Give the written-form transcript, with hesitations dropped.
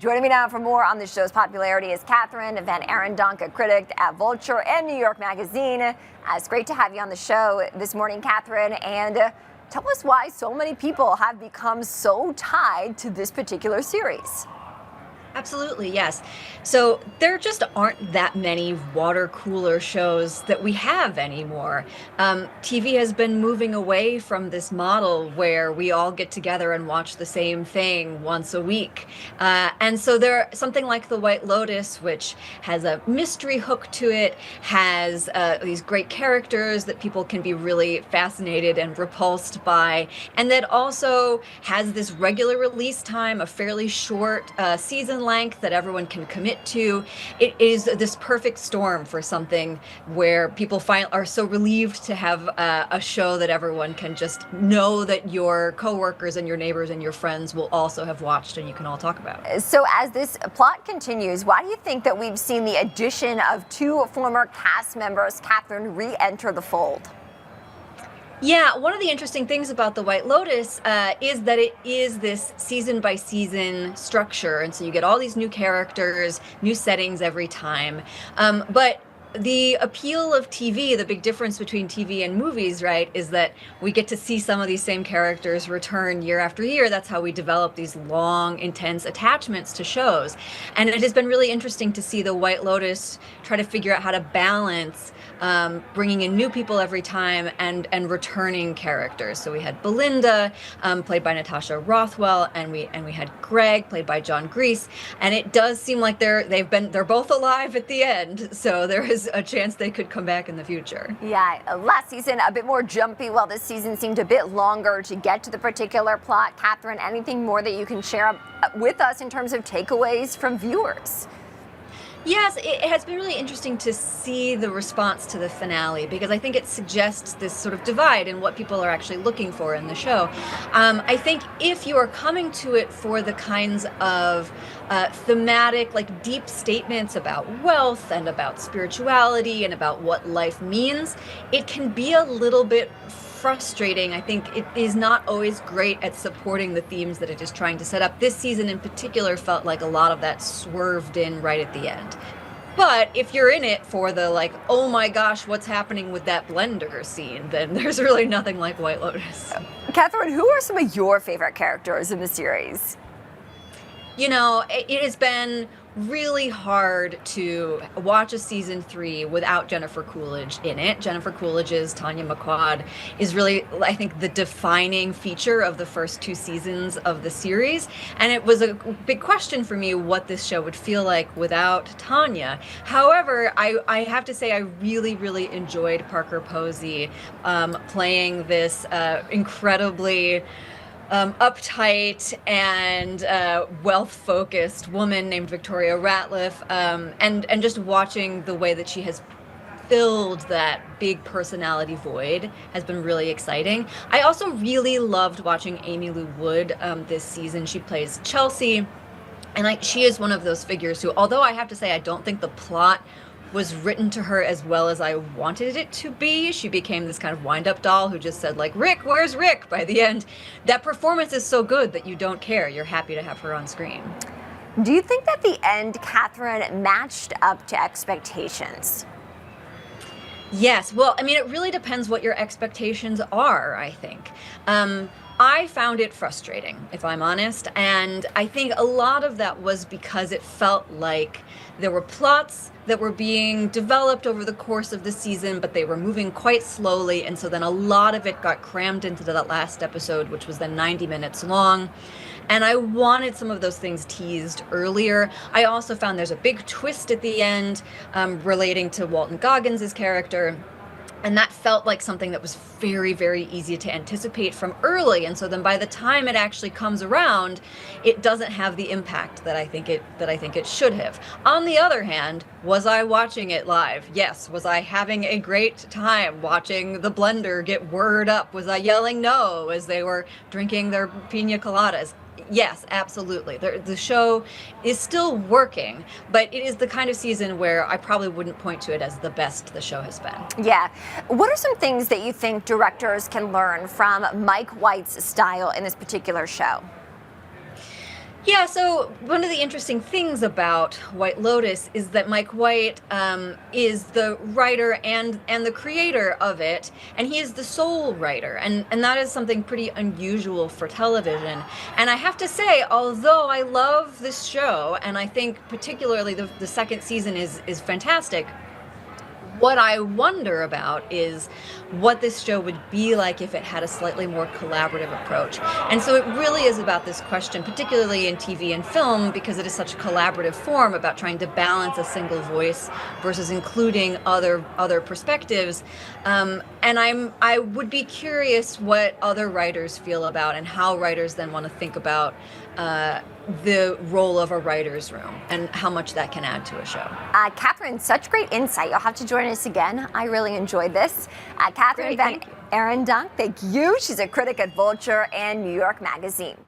Joining me now for more on the show's popularity is Kathryn, VanArendonk, a critic at Vulture and New York Magazine. It's great to have you on the show this morning, Kathryn, and tell us why so many people have become so tied to this particular series. Absolutely, yes. So there just aren't that many water cooler shows that we have anymore. TV has been moving away from this model where we all get together and watch the same thing once a week. And so something like The White Lotus, which has a mystery hook to it, has these great characters that people can be really fascinated and repulsed by, and that also has this regular release time, a fairly short season length that everyone can commit to. It is this perfect storm for something where people are so relieved to have a show that everyone can just know that your coworkers and your neighbors and your friends will also have watched and you can all talk about. So as this plot continues, why do you think that we've seen the addition of two former cast members, Kathryn, re-enter the fold? Yeah, one of the interesting things about The White Lotus is that it is this season by season structure. And so you get all these new characters, new settings every time. But the appeal of TV, the big difference between TV and movies, right, is that we get to see some of these same characters return year after year. That's how we develop these long, intense attachments to shows. And it has been really interesting to see The White Lotus try to figure out how to balance bringing in new people every time and returning characters. So we had Belinda, played by Natasha Rothwell, and we had Greg, played by John Grease. And it does seem like they're both alive at the end. So there is a chance they could come back in the future. Yeah, last season a bit more jumpy, while this season seemed a bit longer to get to the particular plot. Kathryn, anything more that you can share with us in terms of takeaways from viewers? Yes, it has been really interesting to see the response to the finale, because I think it suggests this sort of divide in what people are actually looking for in the show. I think if you are coming to it for the kinds of thematic, like deep statements about wealth and about spirituality and about what life means, it can be a little bit frustrating. I think it is not always great at supporting the themes that it is trying to set up. This season in particular felt like a lot of that swerved in right at the end. But if you're in it for the like, oh my gosh, what's happening with that blender scene, then there's really nothing like White Lotus. Kathryn, who are some of your favorite characters in the series? You know, it has been really hard to watch a season 3 without Jennifer Coolidge in it. Jennifer Coolidge's Tanya McQuad is really, I think, the defining feature of the first 2 seasons of the series. And it was a big question for me what this show would feel like without Tanya. However, I have to say I really, really enjoyed Parker Posey playing this incredibly uptight and wealth-focused woman named Victoria Ratliff, and just watching the way that she has filled that big personality void has been really exciting. I also really loved watching Amy Lou Wood this season. She plays Chelsea, and she is one of those figures who, although I have to say I don't think the plot was written to her as well as I wanted it to be. She became this kind of wind-up doll who just said, like, Rick, where's Rick? By the end, that performance is so good that you don't care. You're happy to have her on screen. Do you think that the end, Kathryn, matched up to expectations? Yes. Well, I mean, it really depends what your expectations are, I think. I found it frustrating, if I'm honest, and I think a lot of that was because it felt like there were plots that were being developed over the course of the season, but they were moving quite slowly, and so then a lot of it got crammed into that last episode, which was then 90 minutes long. And I wanted some of those things teased earlier. I also found there's a big twist at the end relating to Walton Goggins' character. And that felt like something that was very, very easy to anticipate from early. And so then by the time it actually comes around, it doesn't have the impact that I think it should have. On the other hand, was I watching it live? Yes. Was I having a great time watching the blender get whirred up? Was I yelling no as they were drinking their pina coladas? Yes, absolutely. The show is still working, but it is the kind of season where I probably wouldn't point to it as the best the show has been. Yeah. What are some things that you think directors can learn from Mike White's style in this particular show? Yeah, so one of the interesting things about White Lotus is that Mike White is the writer and the creator of it, and he is the sole writer, and that is something pretty unusual for television. And I have to say, although I love this show, and I think particularly the second season is fantastic, what I wonder about is what this show would be like if it had a slightly more collaborative approach. And so it really is about this question, particularly in TV and film, because it is such a collaborative form, about trying to balance a single voice versus including other perspectives. And I would be curious what other writers feel about, and how writers then want to think about the role of a writer's room and how much that can add to a show. Kathryn, such great insight. You'll have to join us again. I really enjoyed this. Kathryn Great, thank you. VanArendonk, thank you. She's a critic at Vulture and New York Magazine.